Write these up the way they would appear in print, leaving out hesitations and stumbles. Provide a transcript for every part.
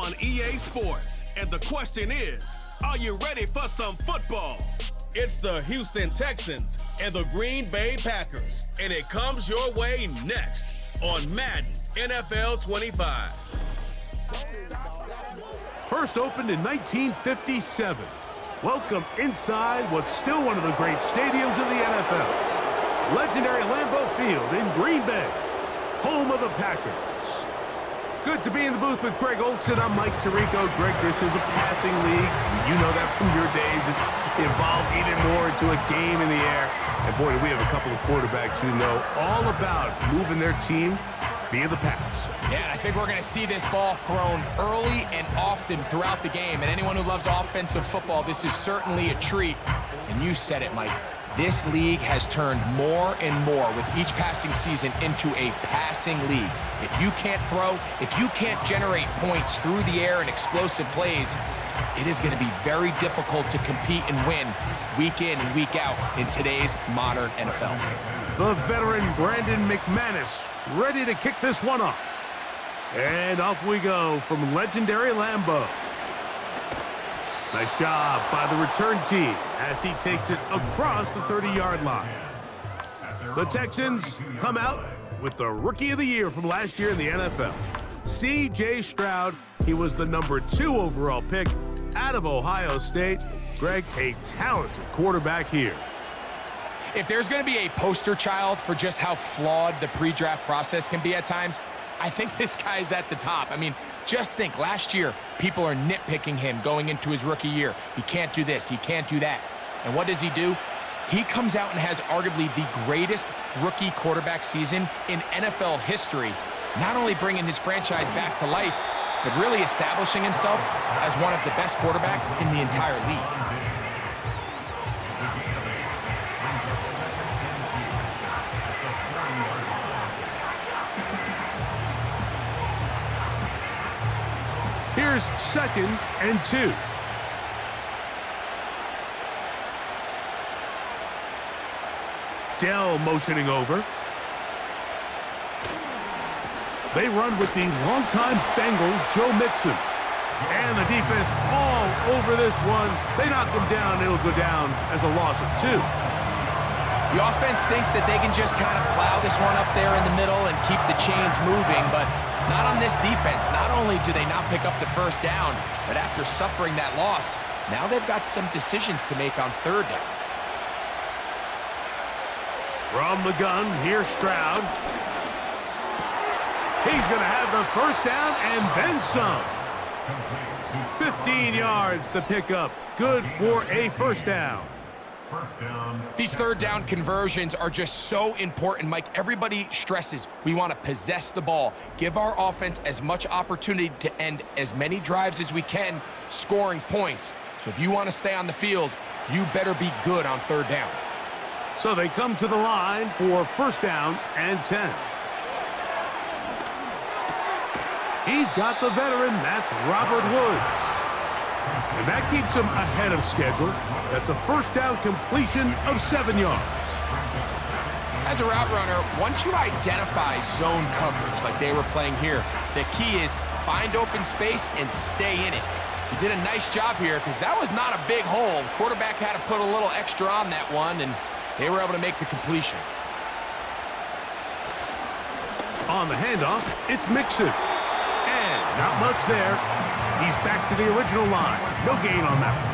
on EA Sports. And the question is, are you ready for some football? It's the Houston Texans and the Green Bay Packers. And it comes your way next on Madden NFL 25. First opened in 1957. Welcome inside what's still one of the great stadiums in the NFL. Legendary Lambeau Field in Green Bay, home of the Packers. Good to be in the booth with Greg Olson. I'm Mike Tirico. Greg, this is a passing league. You know that from your days. It's evolved even more into a game in the air. And boy, do we have a couple of quarterbacks who know all about moving their team via the pass. Yeah, and I think we're going to see this ball thrown early and often throughout the game. And anyone who loves offensive football, this is certainly a treat. And you said it, Mike. This league has turned more and more with each passing season into a passing league. If you can't throw, if you can't generate points through the air and explosive plays, it is going to be very difficult to compete and win week in and week out in today's modern NFL. The veteran Brandon McManus ready to kick this one off. And off we go from legendary Lambeau. Nice job by the return team as he takes it across the 30-yard line. The Texans come out with the Rookie of the Year from last year in the NFL. C.J. Stroud, he was the #2 overall pick out of Ohio State. Greg, a talented quarterback here. If there's going to be a poster child for just how flawed the pre-draft process can be at times, I think this guy's at the top. I mean, just think, last year, people are nitpicking him going into his rookie year. He can't do this, he can't do that. And what does he do? He comes out and has arguably the greatest rookie quarterback season in NFL history, not only bringing his franchise back to life, but really establishing himself as one of the best quarterbacks in the entire league. Here's 2nd and 2. Dell motioning over. They run with the longtime Bengal, Joe Mixon. And the defense all over this one. They knock him down. It'll go down as a loss of 2. The offense thinks that they can just kind of plow this one up there in the middle and keep the chains moving, but not on this defense. Not only do they not pick up the first down, but after suffering that loss, now they've got some decisions to make on 3rd down. From the gun, here's Stroud. He's going to have the first down and then some. 15 yards the pickup. Good for a first down. These 3rd down conversions are just so important, Mike. Everybody stresses we want to possess the ball, give our offense as much opportunity to end as many drives as we can, scoring points. So if you want to stay on the field, you better be good on 3rd down. So they come to the line for 1st down and 10. He's got the veteran. That's Robert Woods. And that keeps him ahead of schedule. That's a 1st down completion of 7 yards. As a route runner, once you identify zone coverage like they were playing here, the key is find open space and stay in it. He did a nice job here because that was not a big hole. The quarterback had to put a little extra on that one, and they were able to make the completion. On the handoff, it's Mixon. And not much there. He's back to the original line. No gain on that one.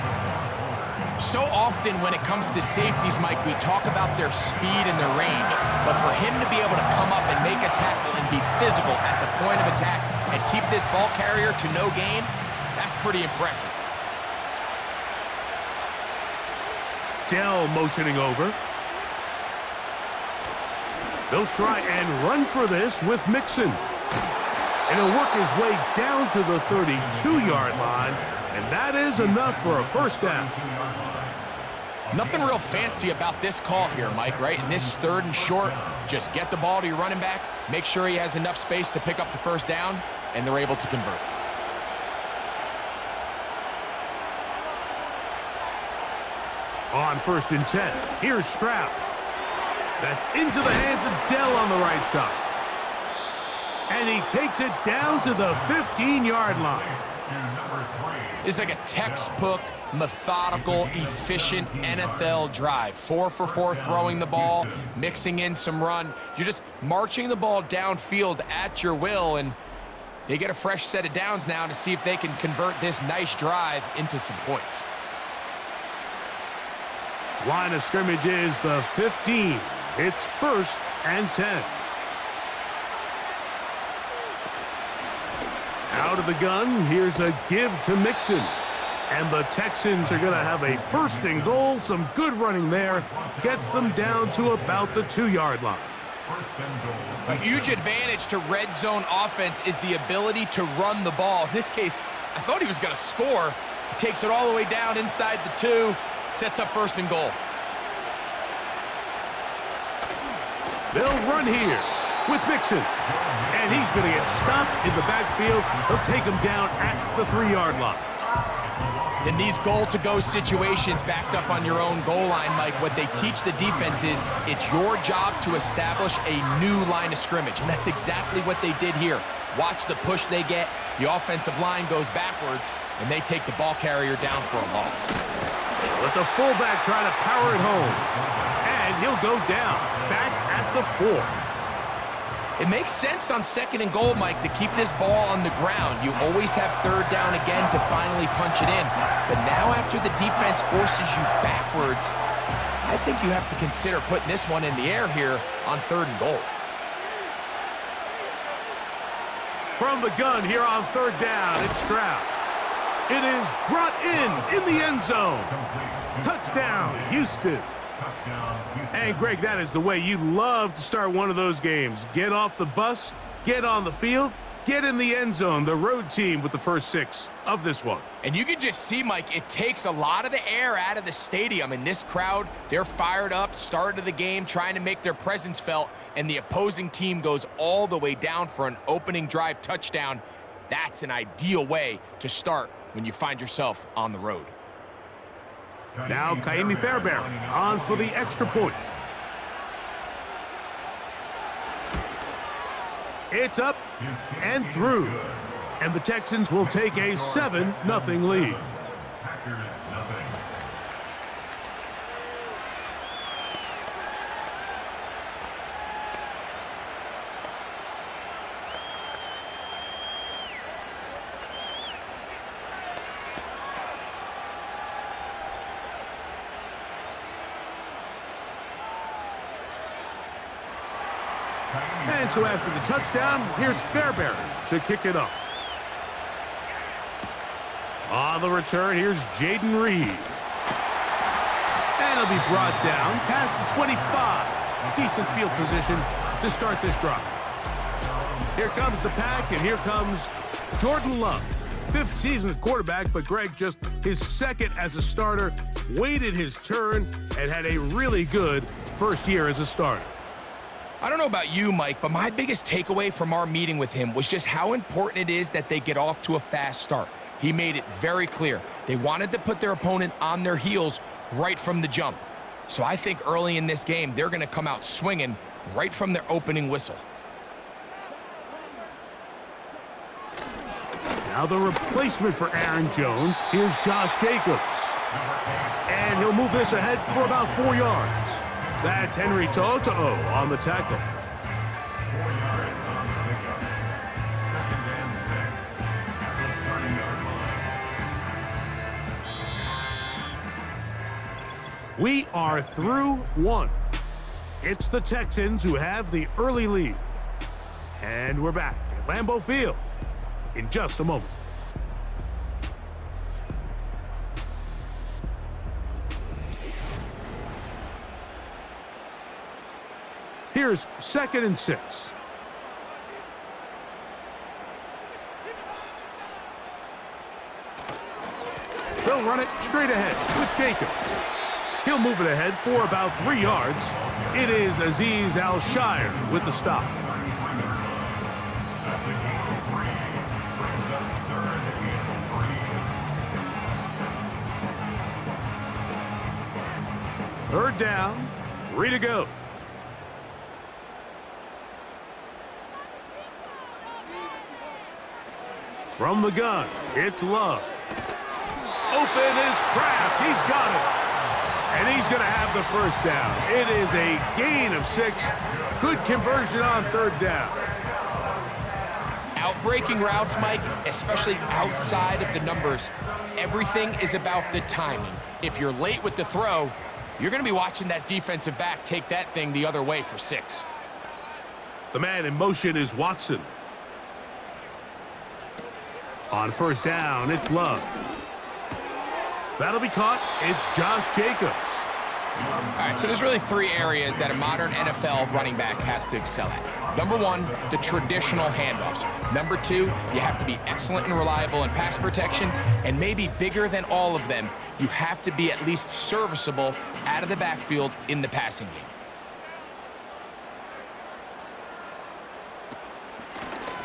So often when it comes to safeties, Mike, we talk about their speed and their range. But for him to be able to come up and make a tackle and be physical at the point of attack and keep this ball carrier to no gain, that's pretty impressive. Dell motioning over. They'll try and run for this with Mixon. And he'll work his way down to the 32-yard line, and that is enough for a 1st down. Nothing real fancy about this call here, Mike, right? In this 3rd and short, just get the ball to your running back, make sure he has enough space to pick up the 1st down, and they're able to convert. On 1st and 10, here's Stroud. That's into the hands of Dell on the right side. And he takes it down to the 15-yard line. It's like a textbook, methodical, efficient NFL drive. 4 for 4 throwing the ball, mixing in some run. You're just marching the ball downfield at your will, and they get a fresh set of downs now to see if they can convert this nice drive into some points. Line of scrimmage is the 15. It's 1st and 10. Out of the gun, here's a give to Mixon. And the Texans are going to have a 1st and goal. Some good running there. Gets them down to about the 2-yard line. A huge advantage to red zone offense is the ability to run the ball. In this case, I thought he was going to score. He takes it all the way down inside the 2, sets up 1st and goal. They'll run here with Mixon. And he's going to get stopped in the backfield. He'll take him down at the 3-yard line. In these goal-to-go situations backed up on your own goal line, Mike, what they teach the defense is it's your job to establish a new line of scrimmage, and that's exactly what they did here. Watch the push they get. The offensive line goes backwards, and they take the ball carrier down for a loss. Let the fullback try to power it home, and he'll go down back at the 4. It makes sense on 2nd and goal, Mike, to keep this ball on the ground. You always have 3rd down again to finally punch it in. But now after the defense forces you backwards, I think you have to consider putting this one in the air here on 3rd and goal. From the gun here on 3rd down, it's Stroud. It is brought in the end zone. Touchdown, Houston. And, Greg, that is the way you love to start one of those games. Get off the bus, get on the field, get in the end zone. The road team with the first 6 of this one. And you can just see, Mike, it takes a lot of the air out of the stadium. And this crowd, they're fired up, start of the game, trying to make their presence felt. And the opposing team goes all the way down for an opening drive touchdown. That's an ideal way to start when you find yourself on the road. Now Kaimi Fairbairn on for the extra point. It's up and through. And the Texans will take a 7-0 lead. And so after the touchdown, here's Fairbairn to kick it off. On the return, here's Jaden Reed. And he'll be brought down past the 25. Decent field position to start this drive. Here comes the pack, and here comes Jordan Love. 5th season at quarterback, but Greg just his 2nd as a starter, waited his turn, and had a really good first year as a starter. I don't know about you, Mike, but my biggest takeaway from our meeting with him was just how important it is that they get off to a fast start. He made it very clear. They wanted to put their opponent on their heels right from the jump. So I think early in this game, they're going to come out swinging right from their opening whistle. Now the replacement for Aaron Jones. Here's Josh Jacobs. And he'll move this ahead for about 4 yards. That's Henry To'o on the tackle. 4 yards on the pickup. 2nd and 6 at the 30-yard line. We are through 1. It's the Texans who have the early lead. And we're back at Lambeau Field in just a moment. Here's 2nd and 6. They'll run it straight ahead with Jacobs. He'll move it ahead for about 3 yards. It is Azeez Al-Shire with the stop. Third down, 3 to go. From the gun, it's Love. Open is Kraft. He's got it. And he's going to have the first down. It is a gain of 6. Good conversion on third down. Outbreaking routes, Mike, especially outside of the numbers, everything is about the timing. If you're late with the throw, you're going to be watching that defensive back take that thing the other way for 6. The man in motion is Watson. On first down, it's Love. That'll be caught. It's Josh Jacobs. All right, so there's really 3 areas that a modern NFL running back has to excel at. Number 1, the traditional handoffs. Number 2, you have to be excellent and reliable in pass protection. And maybe bigger than all of them, you have to be at least serviceable out of the backfield in the passing game.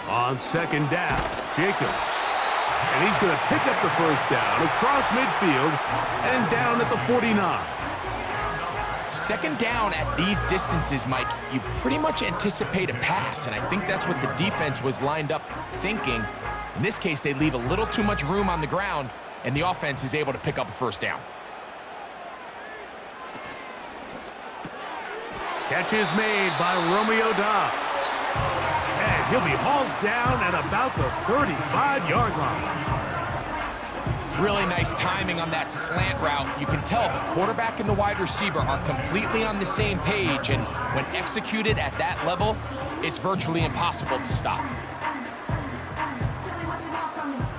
On second down, Jacobs. And he's going to pick up the first down across midfield and down at the 49. Second down at these distances, Mike, you pretty much anticipate a pass, and I think that's what the defense was lined up thinking. In this case, they leave a little too much room on the ground, and the offense is able to pick up a first down. Catch is made by Romeo Dobbs. And he'll be hauled down at about the 35-yard line. Really nice timing on that slant route. You can tell the quarterback and the wide receiver are completely on the same page, and when executed at that level, it's virtually impossible to stop.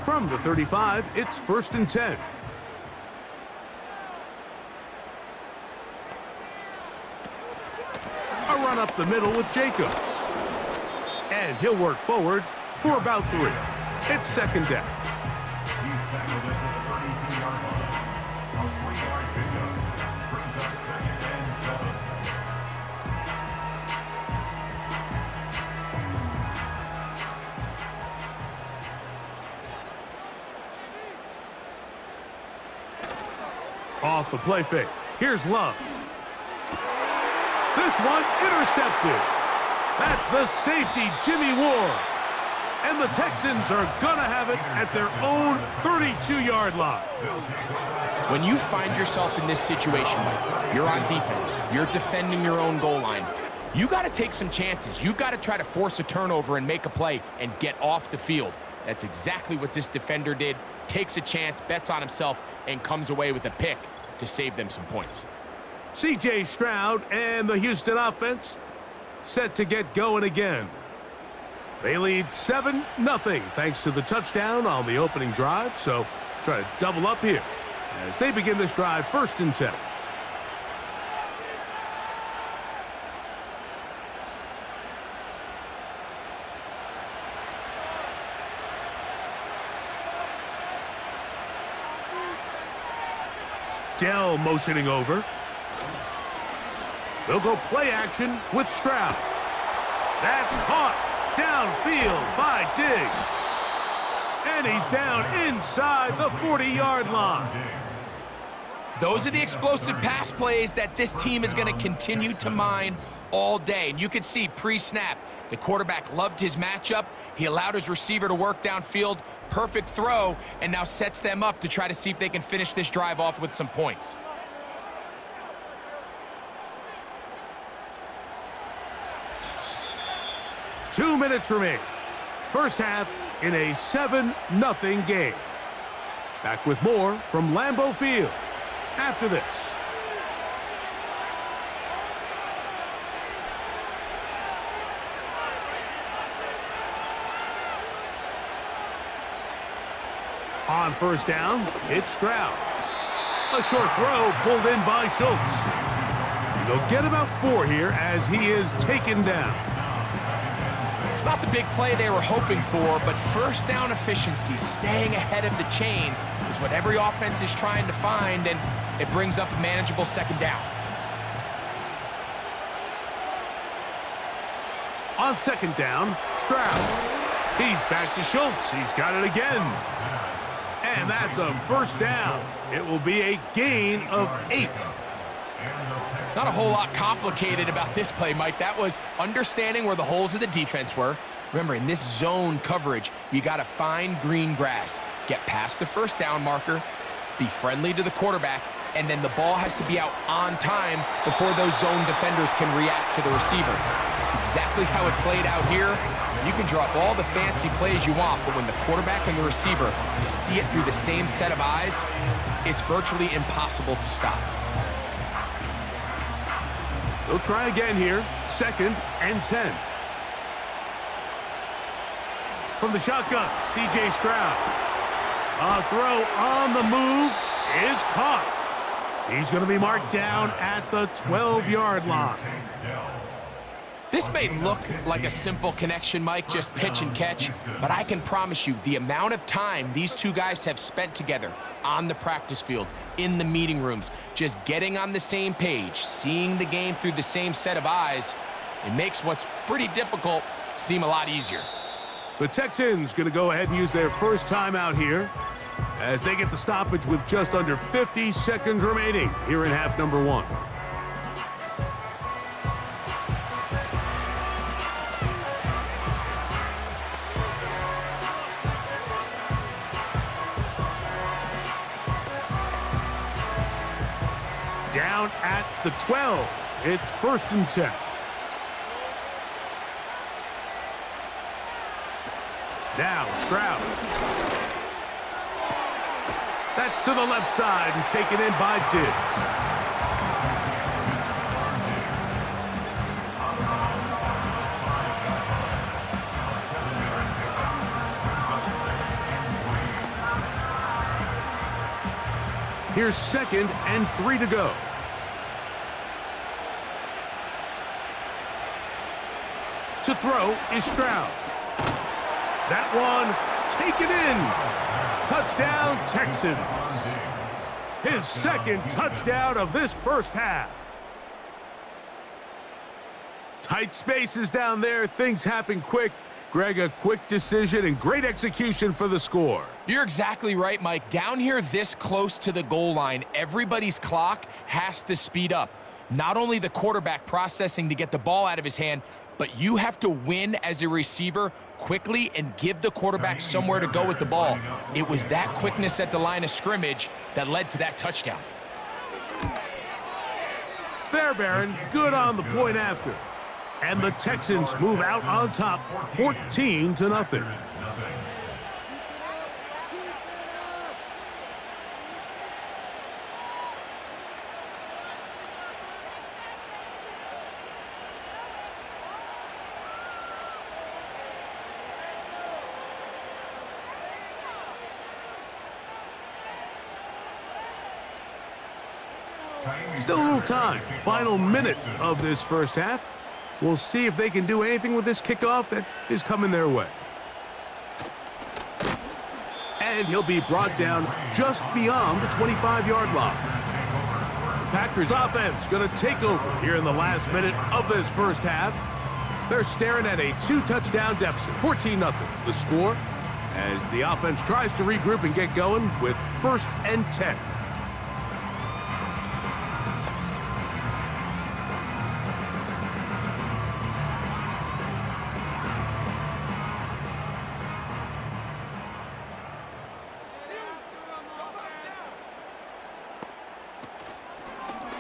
From the 35, it's 1st and 10. A run up the middle with Jacobs. And he'll work forward for about 3. It's second down. He's tackled at the 32-yard line. A 3-yard pickup brings up 2nd and 7. Off the play fake. Here's Love. This one intercepted. That's the safety, Jimmy Ward. And the Texans are going to have it at their own 32-yard line. When you find yourself in this situation, you're on defense, you're defending your own goal line, you got to take some chances. You've got to try to force a turnover and make a play and get off the field. That's exactly what this defender did. Takes a chance, bets on himself, and comes away with a pick to save them some points. C.J. Stroud and the Houston offense set to get going again. They lead 7-0 thanks to the touchdown on the opening drive, so try to double up here as they begin this drive 1st and 10. Dell motioning over. They'll go play action with Stroud. That's caught downfield by Diggs. And he's down inside the 40-yard line. Those are the explosive pass plays that this team is going to continue to mine all day. And you can see pre-snap, the quarterback loved his matchup. He allowed his receiver to work downfield. Perfect throw, and now sets them up to try to see if they can finish this drive off with some points. Two minutes remain. First half in a 7-0 game. Back with more from Lambeau Field after this. On first down, it's Stroud. A short throw pulled in by Schultz. And they'll get about 4 here as he is taken down. It's not the big play they were hoping for, but first down efficiency, staying ahead of the chains, is what every offense is trying to find, and it brings up a manageable second down. On second down, Stroud. He's back to Schultz. He's got it again. And that's a first down. It will be a gain of 8. Not a whole lot complicated about this play, Mike. That was understanding where the holes of the defense were, Remember, in this zone coverage, you got to find green grass, get past the first down marker, be friendly to the quarterback, and then the ball has to be out on time before those zone defenders can react to the receiver. That's exactly how it played out here. You can draw up all the fancy plays you want, but when the quarterback and the receiver see it through the same set of eyes, it's virtually impossible to stop. They'll try again here. 2nd and 10. From the shotgun, C.J. Stroud. A throw on the move is caught. He's going to be marked down at the 12-yard line. This may look like a simple connection, Mike, just pitch and catch, but I can promise you the amount of time these two guys have spent together on the practice field, in the meeting rooms, just getting on the same page, seeing the game through the same set of eyes, it makes what's pretty difficult seem a lot easier. The Texans going to go ahead and use their first timeout here as they get the stoppage with just under 50 seconds remaining here in half number 1. Down at the 12. It's 1st and 10. Now Stroud. That's to the left side and taken in by Diggs. Here's 2nd and 3 to go. To throw is Stroud. That one taken in. Touchdown, Texans. His 2nd touchdown of this first half. Tight spaces down there. Things happen quick. Greg, a quick decision and great execution for the score. You're exactly right, Mike. Down here this close to the goal line, everybody's clock has to speed up. Not only the quarterback processing to get the ball out of his hand, but you have to win as a receiver quickly and give the quarterback somewhere to go with the ball. It was that quickness at the line of scrimmage that led to that touchdown. Fairbairn, good on the point after. And the Texans move out on top, 14-0. Still a little time. Final minute of this first half. We'll see if they can do anything with this kickoff that is coming their way. And he'll be brought down just beyond the 25-yard line. Packers offense going to take over here in the last minute of this first half. They're staring at a 2-touchdown deficit, 14-0. The score as the offense tries to regroup and get going with 1st and 10.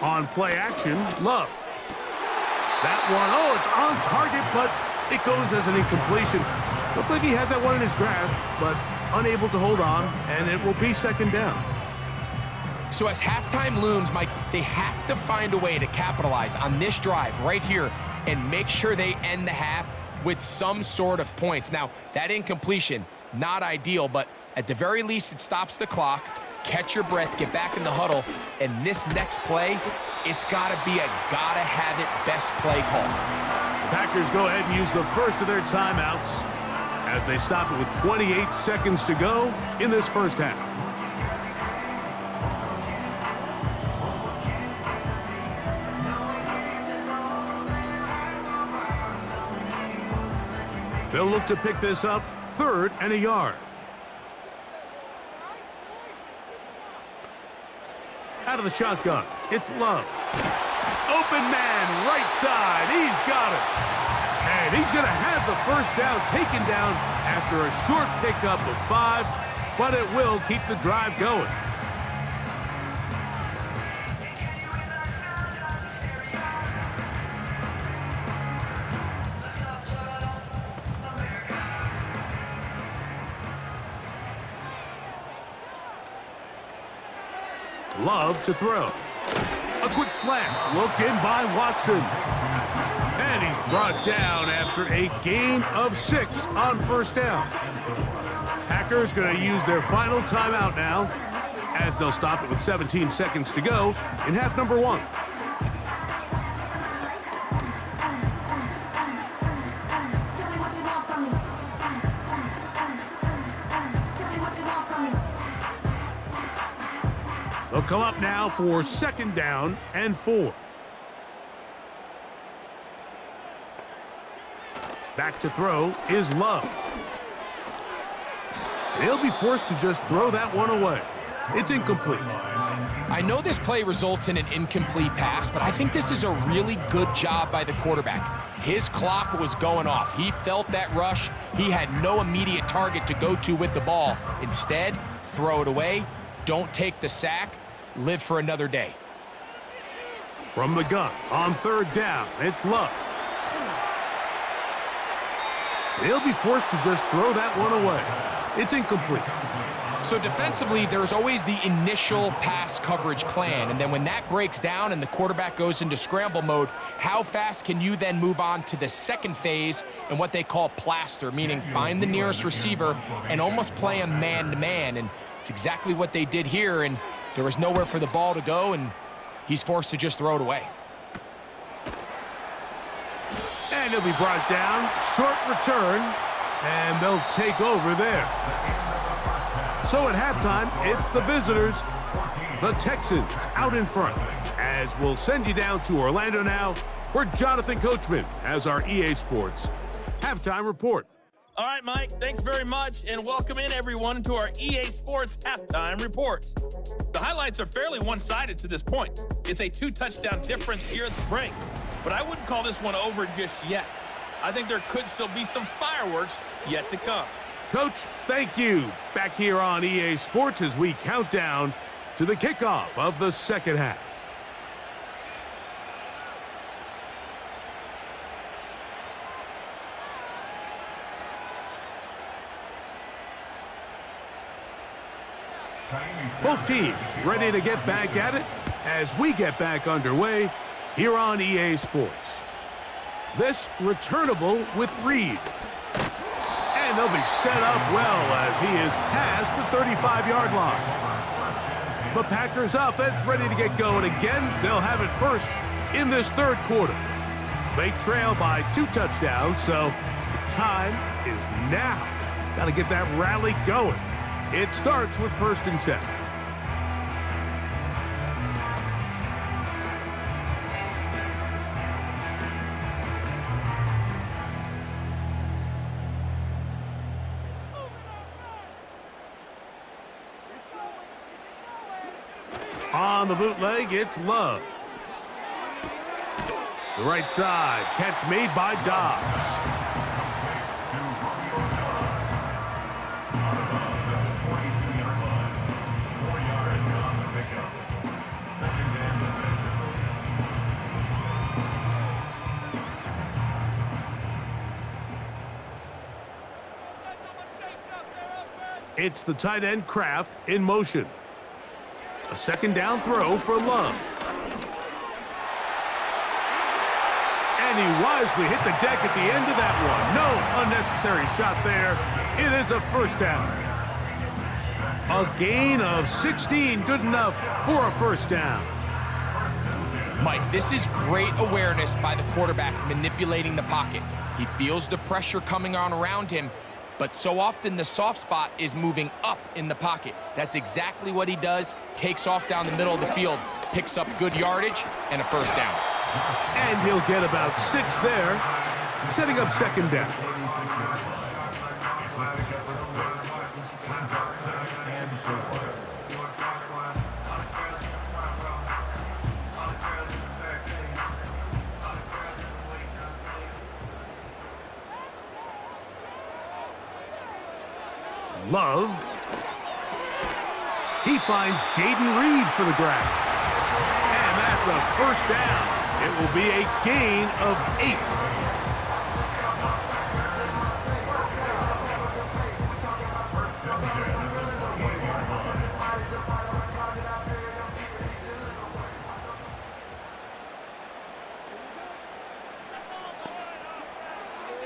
On play action, Love. That one, oh, it's on target, but it goes as an incompletion. Looked like he had that one in his grasp, but unable to hold on, and it will be 2nd down. So as halftime looms, Mike, they have to find a way to capitalize on this drive right here and make sure they end the half with some sort of points. Now, that incompletion, not ideal, but at the very least, it stops the clock. Catch your breath, get back in the huddle, and this next play, it's got to be a gotta-have-it best play call. The Packers go ahead and use the first of their timeouts as they stop it with 28 seconds to go in this first half. They'll look to pick this up, 3rd and a yard. Out of the shotgun, it's Love. Open man, right side, he's got it. And he's going to have the first down taken down after a short pickup of 5, but it will keep the drive going. Love to throw. A quick slant, looked in by Watson. And he's brought down after a gain of 6 on first down. Packers going to use their final timeout now, as they'll stop it with 17 seconds to go in half number 1. They'll come up now for second down and 4. Back to throw is Love. He'll be forced to just throw that one away. It's incomplete. I know this play results in an incomplete pass, but I think this is a really good job by the quarterback. His clock was going off. He felt that rush. He had no immediate target to go to with the ball. Instead, throw it away. Don't take the sack. Live for another day. From the gun on third down, it's Love. He'll be forced to just throw that one away. It's incomplete. So defensively, there's always the initial pass coverage plan, and then when that breaks down and the quarterback goes into scramble mode, how fast can you then move on to the second phase and what they call plaster, meaning find the nearest receiver and almost play him man-to-man, and it's exactly what they did here, and there was nowhere for the ball to go, and he's forced to just throw it away. And he'll be brought down, short return, and they'll take over there. So at halftime, it's the visitors, the Texans, out in front, as we'll send you down to Orlando now, where Jonathan Coachman has our EA Sports halftime report. All right, Mike, thanks very much, and welcome in everyone to our EA Sports halftime report. The highlights are fairly one-sided to this point. It's a 2-touchdown difference here at the break, but I wouldn't call this one over just yet. I think there could still be some fireworks yet to come. Coach, thank you. Back here on EA Sports as we count down to the kickoff of the second half. Both teams ready to get back at it as we get back underway here on EA Sports. This returnable with Reed. And they'll be set up well as he is past the 35-yard line. The Packers offense ready to get going again. They'll have it first in this third quarter. They trail by 2 touchdowns, so the time is now. Got to get that rally going. It starts with 1st and 10. On the bootleg, it's Love. The right side, catch made by Dobbs. It's the tight end Kraft in motion. A second down throw for Love. And he wisely hit the deck at the end of that one. No unnecessary shot there. It is a first down. A gain of 16, good enough for a first down. Mike, this is great awareness by the quarterback manipulating the pocket. He feels the pressure coming on around him, but so often the soft spot is moving up in the pocket. That's exactly what he does. Takes off down the middle of the field, picks up good yardage, and a first down. And he'll get about 6 there, setting up second down. Love. He finds Jaden Reed for the grab. And that's a first down. It will be a gain of 8.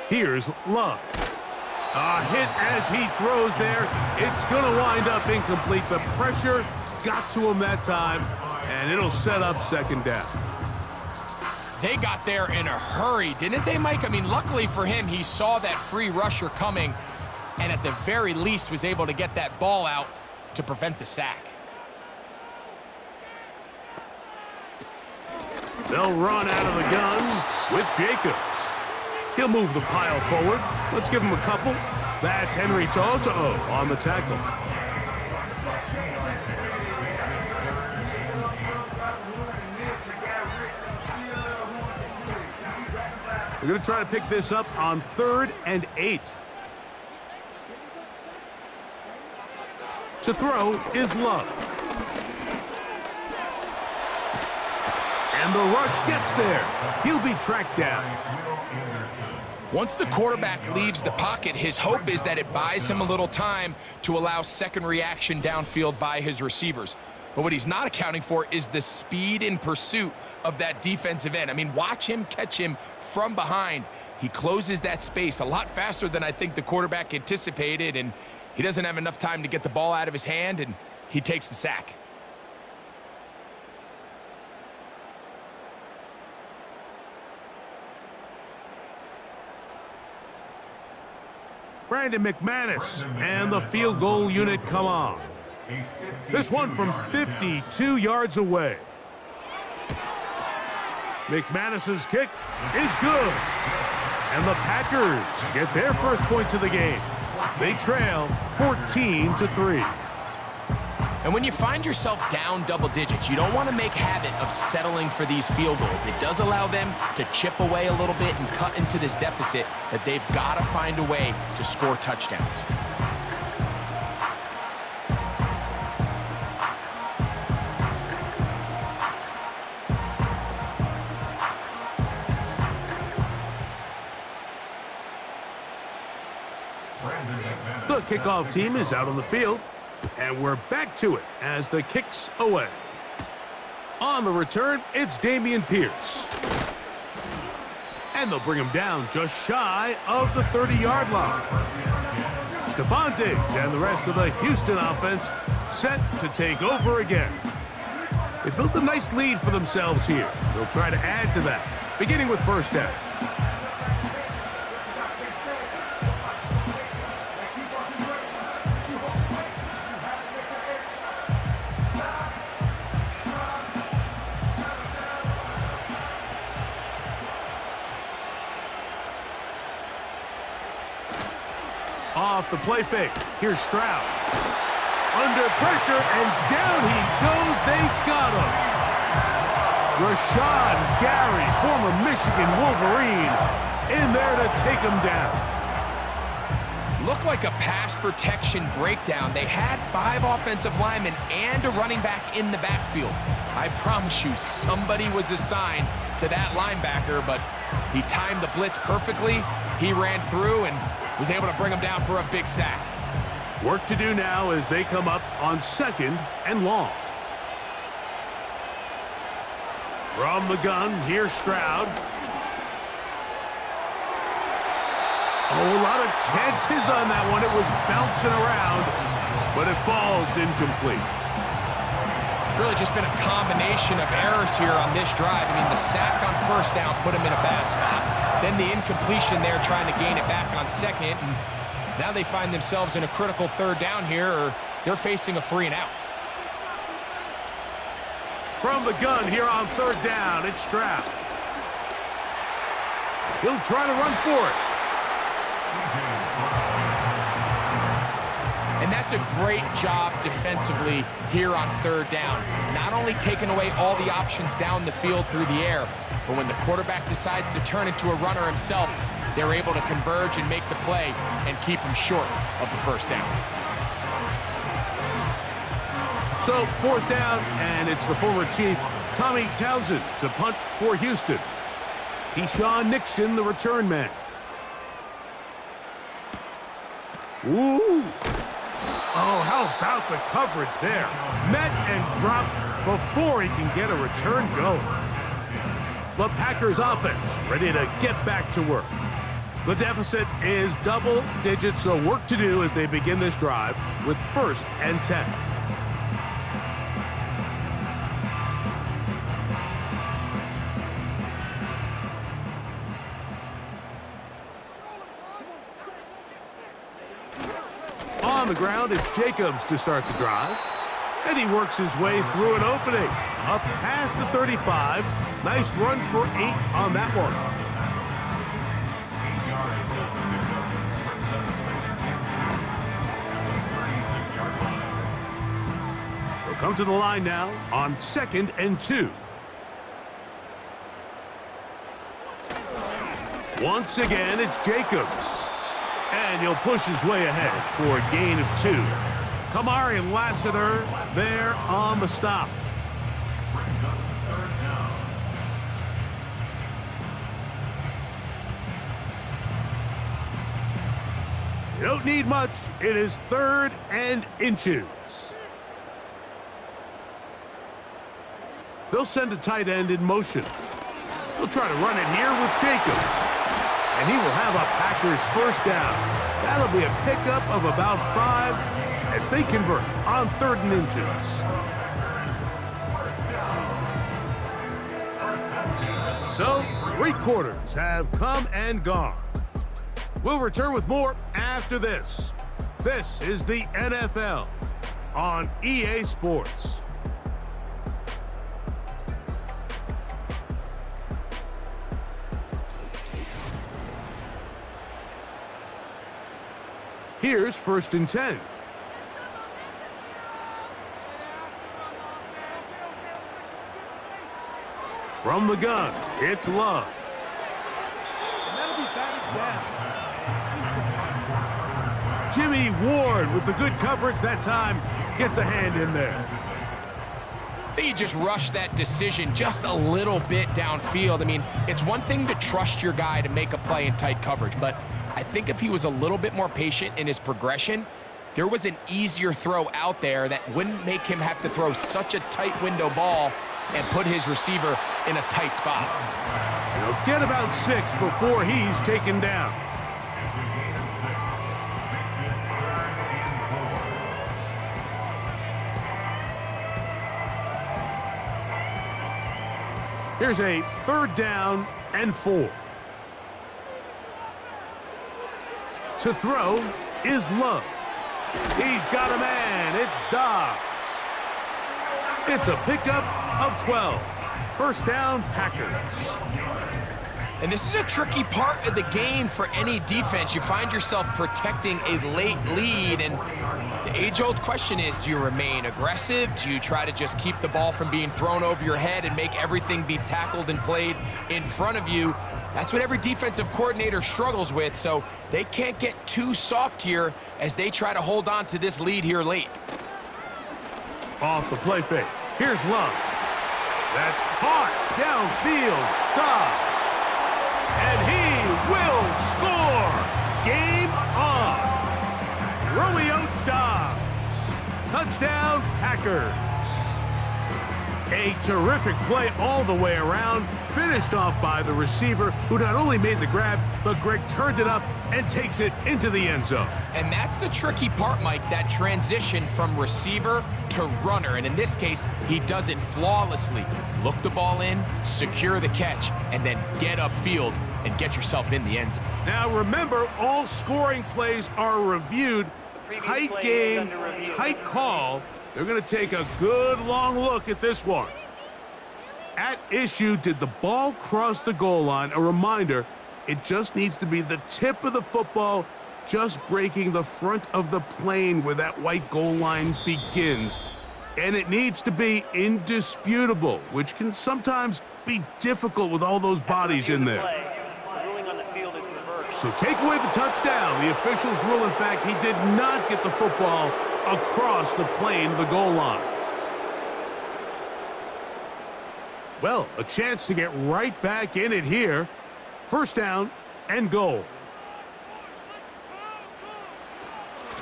Here's Love. A hit as he throws there. It's going to wind up incomplete. The pressure got to him that time, and it'll set up second down. They got there in a hurry, didn't they, Mike? I mean, luckily for him, he saw that free rusher coming, and at the very least was able to get that ball out to prevent the sack. They'll run out of the gun with Jacobs. He'll move the pile forward. Let's give him a couple. That's Henry To'o on the tackle. We're going to try to pick this up on 3rd and 8. To throw is Love. And the rush gets there. He'll be tracked down. Once the quarterback leaves the pocket, his hope is that it buys him a little time to allow second reaction downfield by his receivers. But what he's not accounting for is the speed in pursuit of that defensive end. I mean, watch him catch him from behind. He closes that space a lot faster than I think the quarterback anticipated, and he doesn't have enough time to get the ball out of his hand, and he takes the sack. Brandon McManus and the field goal unit come on. This one from 52 yards away. McManus's kick is good. And the Packers get their first points of the game. They trail 14-3. And when you find yourself down double digits, you don't want to make habit of settling for these field goals. It does allow them to chip away a little bit and cut into this deficit that they've got to find a way to score touchdowns. The kickoff team is out on the field. And we're back to it as the kick's away. On the return, it's Dameon Pierce. And they'll bring him down just shy of the 30-yard line. Stephon Diggs and the rest of the Houston offense set to take over again. They built a nice lead for themselves here. They'll try to add to that, beginning with first down. Off the play fake. Here's Stroud. Under pressure, and down he goes. They got him. Rashawn Gary, former Michigan Wolverine, in there to take him down. Looked like a pass protection breakdown. They had 5 offensive linemen and a running back in the backfield. I promise you, somebody was assigned to that linebacker, but he timed the blitz perfectly. He ran through and was able to bring him down for a big sack. Work to do now as they come up on 2nd and long. From the gun, here's Stroud. Oh, a lot of chances on that one. It was bouncing around, but it falls incomplete. Really just been a combination of errors here on this drive. I mean, the sack on first down put him in a bad spot. Then the incompletion there trying to gain it back on second. And now they find themselves in a critical 3rd down here, or they're facing a 3-and-out. From the gun here on 3rd down, it's Stroud. He'll try to run for it. And that's a great job defensively here on 3rd down. Not only taking away all the options down the field through the air, but when the quarterback decides to turn into a runner himself, they're able to converge and make the play and keep him short of the first down. So 4th down, and it's the former Chief, Tommy Townsend, to punt for Houston. Keyshawn Nixon, the return man. Ooh. Oh, how about the coverage there? Met and dropped before he can get a return going. The Packers offense ready to get back to work. The deficit is double digits, so work to do as they begin this drive with 1st and 10. On the ground, it's Jacobs to start the drive. And he works his way through an opening. Up past the 35. Nice run for 8 on that one. They'll come to the line now on 2nd and 2. Once again, it's Jacobs. And he'll push his way ahead for a gain of 2. Kamari Lassiter there on the stop. You don't need much. It is 3rd and inches. They'll send a tight end in motion. They'll try to run it here with Jacobs. And he will have a Packers 1st down. That'll be a pickup of about 5 as they convert on 3rd and inches. So, 3 quarters have come and gone. We'll return with more after this. This is the NFL on EA Sports. Here's 1st and 10. From the gun, it's Love. And that'll be batted down. Jimmy Ward with the good coverage that time gets a hand in there. I think he just rushed that decision just a little bit downfield. I mean, it's one thing to trust your guy to make a play in tight coverage, but I think if he was a little bit more patient in his progression, there was an easier throw out there that wouldn't make him have to throw such a tight window ball and put his receiver in a tight spot. He'll get about 6 before he's taken down. Here's a 3rd down and 4. To throw is Love. He's got a man. It's Dobbs. It's a pickup of 12. 1st down, Packers. And this is a tricky part of the game for any defense. You find yourself protecting a late lead, and the age-old question is, do you remain aggressive? Do you try to just keep the ball from being thrown over your head and make everything be tackled and played in front of you? That's what every defensive coordinator struggles with, so they can't get too soft here as they try to hold on to this lead here late. Off the play fake. Here's Love. That's caught downfield. Dobbs. And he will score. Game on. Romeo Dobbs. Touchdown, Packers. A terrific play all the way around, finished off by the receiver, who not only made the grab, but Greg turned it up and takes it into the end zone. And that's the tricky part, Mike, that transition from receiver to runner. And in this case, he does it flawlessly. Look the ball in, secure the catch, and then get upfield and get yourself in the end zone. Now remember, all scoring plays are reviewed. Tight game, tight call. They're going to take a good long look at this one. At issue, did the ball cross the goal line? A reminder, it just needs to be the tip of the football just breaking the front of the plane where that white goal line begins. And it needs to be indisputable, which can sometimes be difficult with all those bodies in there. So take away the touchdown. The officials rule, in fact, he did not get the football across the plane, the goal line. Well, a chance to get right back in it here. First down and goal.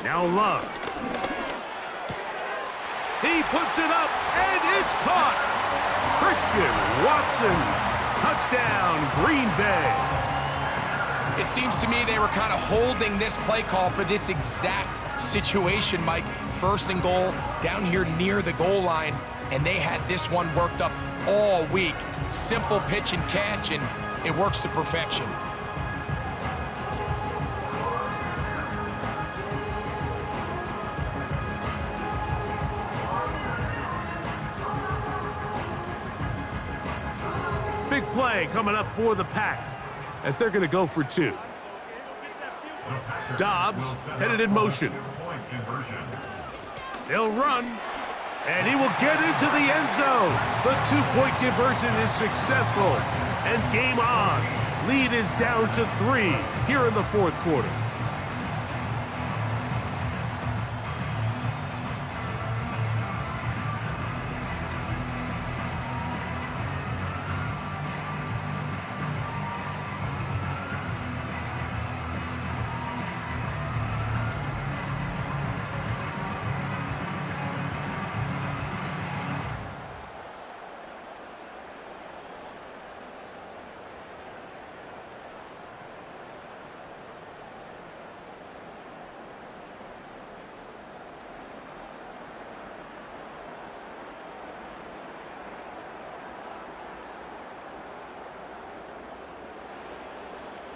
Now Love. He puts it up, and it's caught. Christian Watson. Touchdown, Green Bay. It seems to me they were kind of holding this play call for this exact situation, Mike. First and goal, down here near the goal line, and they had this one worked up all week. Simple pitch and catch, and it works to perfection. Big play coming up for the Pack as they're going to go for 2. Dobbs headed in motion. He'll run, and he will get into the end zone. The 2-point conversion is successful, and game on. Lead is down to 3 here in the fourth quarter.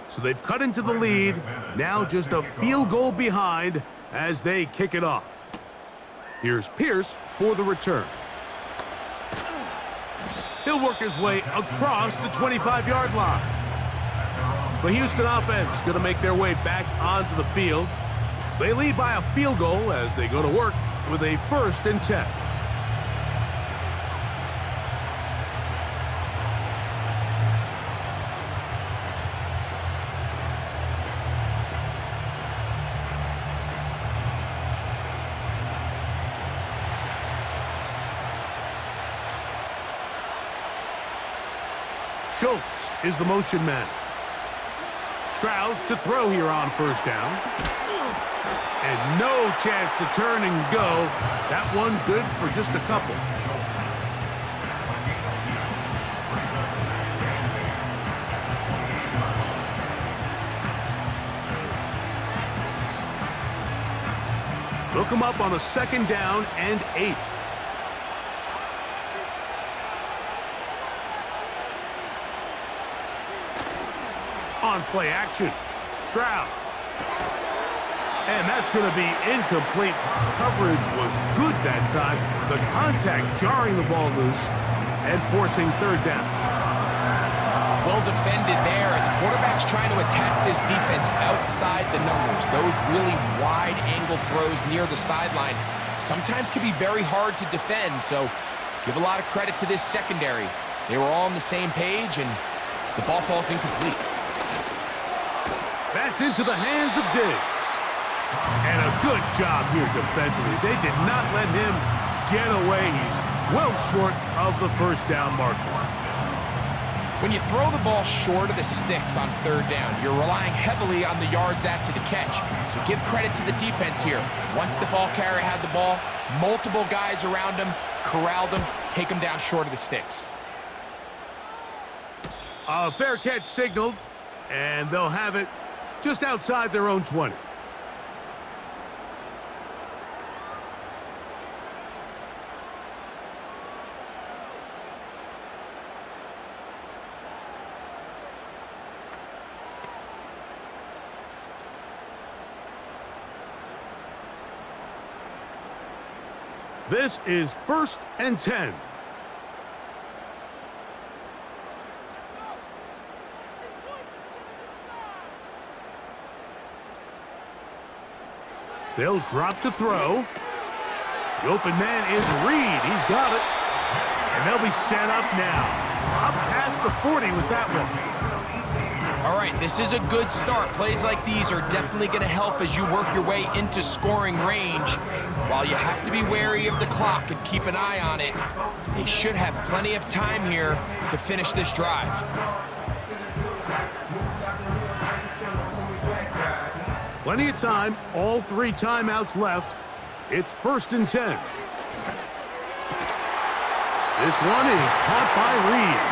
So they've cut into the lead, now just a field goal behind as they kick it off. Here's Pierce for the return. He'll work his way across the 25-yard line. The Houston offense going to make their way back onto the field. They lead by a field goal as they go to work with a 1st and 10. Schultz is the motion man. Stroud to throw here on first down. And no chance to turn and go. That one good for just a couple. Look him up on a 2nd down and 8. On play action. Stroud. And that's going to be incomplete. Coverage was good that time. The contact jarring the ball loose and forcing 3rd down. Well defended there. The quarterback's trying to attack this defense outside the numbers. Those really wide angle throws near the sideline sometimes can be very hard to defend. So give a lot of credit to this secondary. They were all on the same page, and the ball falls incomplete. That's into the hands of Diggs. And a good job here defensively. They did not let him get away. He's well short of the 1st down marker. When you throw the ball short of the sticks on 3rd down, you're relying heavily on the yards after the catch. So give credit to the defense here. Once the ball carrier had the ball, multiple guys around him, corralled him, take him down short of the sticks. A fair catch signaled, and they'll have it just outside their own 20. This is 1st and 10. They'll drop to throw. The open man is Reed. He's got it. And they'll be set up now. Up past the 40 with that one. All right, this is a good start. Plays like these are definitely going to help as you work your way into scoring range. While you have to be wary of the clock and keep an eye on it, they should have plenty of time here to finish this drive. Plenty of time, all 3 timeouts left. It's 1st and 10. This one is caught by Reed.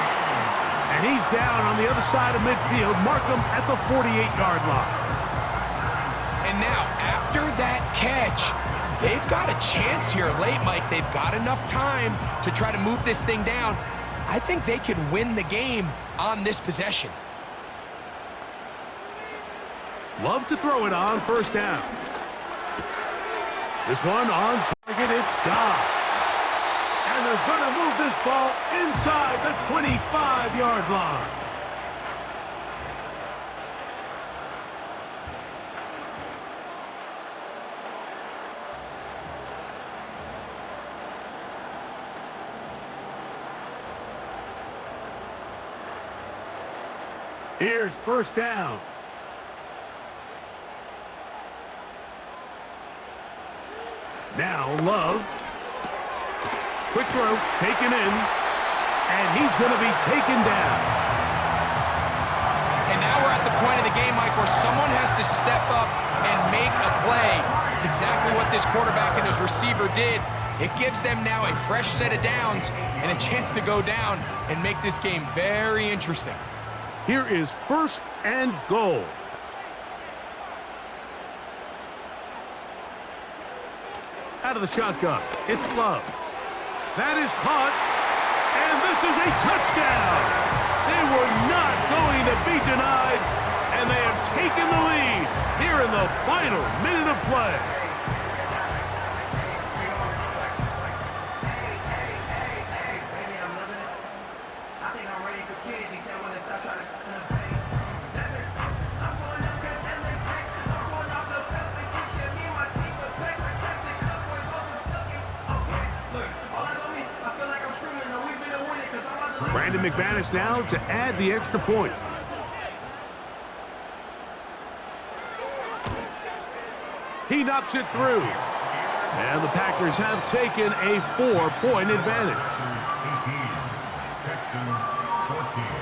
And he's down on the other side of midfield. Mark him at the 48-yard line. And now, after that catch, they've got a chance here late, Mike. They've got enough time to try to move this thing down. I think they can win the game on this possession. Love to throw it on 1st down. This one on target, it's gone. And they're going to move this ball inside the 25-yard line. Here's 1st down. Now Love. Quick throw, taken in, and he's going to be taken down. And now we're at the point of the game, Mike, where someone has to step up and make a play. It's exactly what this quarterback and his receiver did. It gives them now a fresh set of downs and a chance to go down and make this game very interesting. Here is 1st and goal. Out of the shotgun, it's Love. That is caught, and this is a touchdown. They were not going to be denied, and they have taken the lead here in the final minute of play. Brandon McManus now to add the extra point. He knocks it through. And the Packers have taken a 4-point advantage. Texans 14.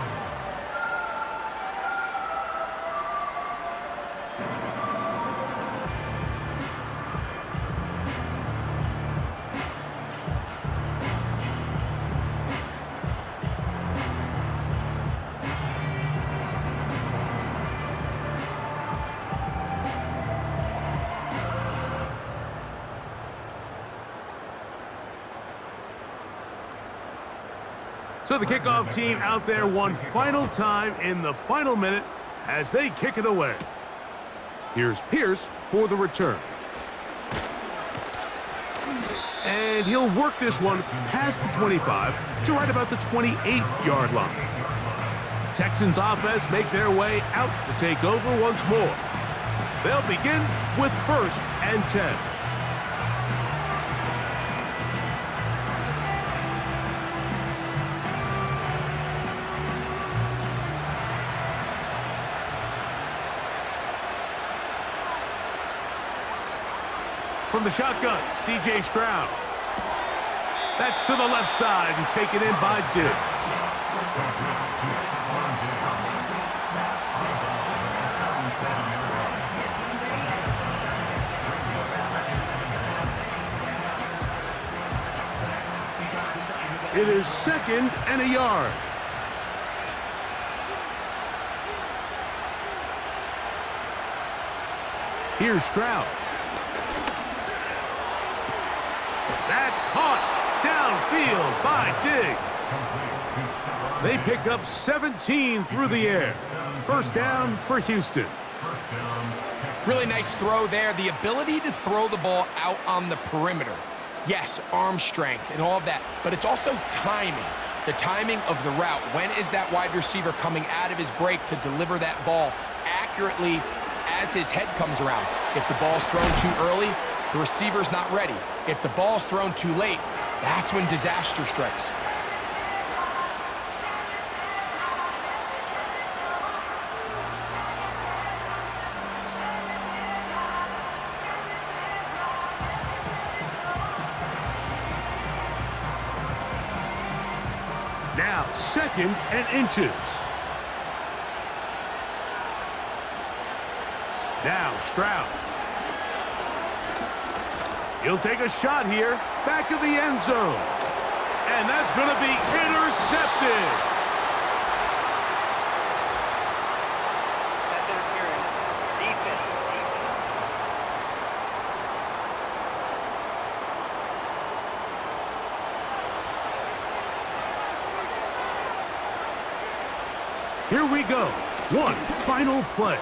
So the kickoff team out there one final time in the final minute as they kick it away. Here's Pierce for the return. And he'll work this one past the 25 to right about the 28-yard line. Texans offense make their way out to take over once more. They'll begin with 1st and 10. From the shotgun, C.J. Stroud. That's to the left side and taken in by Diggs. It is 2nd and a yard. Here's Stroud. That's caught downfield by Diggs. They pick up 17 through the air. 1st down for Houston. Really nice throw there. The ability to throw the ball out on the perimeter. Yes, arm strength and all of that, but it's also timing. The timing of the route. When is that wide receiver coming out of his break to deliver that ball accurately as his head comes around? If the ball's thrown too early, the receiver's not ready. If the ball's thrown too late, that's when disaster strikes. Now 2nd and inches. Now Stroud. He'll take a shot here, back of the end zone. And that's going to be intercepted. Pass interference. Defense. Here we go. One final play.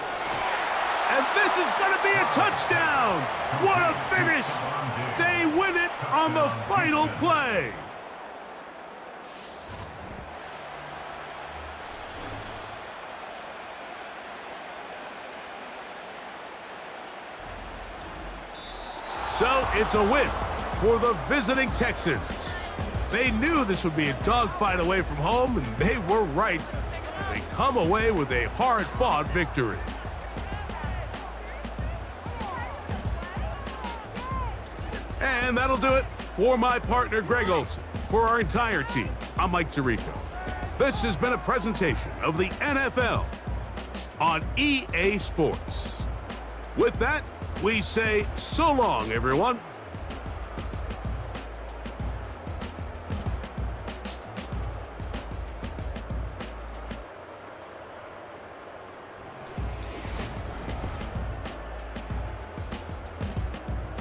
And this is going to be a touchdown. What a finish. They win it on the final play. So it's a win for the visiting Texans. They knew this would be a dogfight away from home, and they were right. They come away with a hard-fought victory. And that'll do it for my partner, Greg Olson. For our entire team, I'm Mike Tirico. This has been a presentation of the NFL on EA Sports. With that, we say so long, everyone.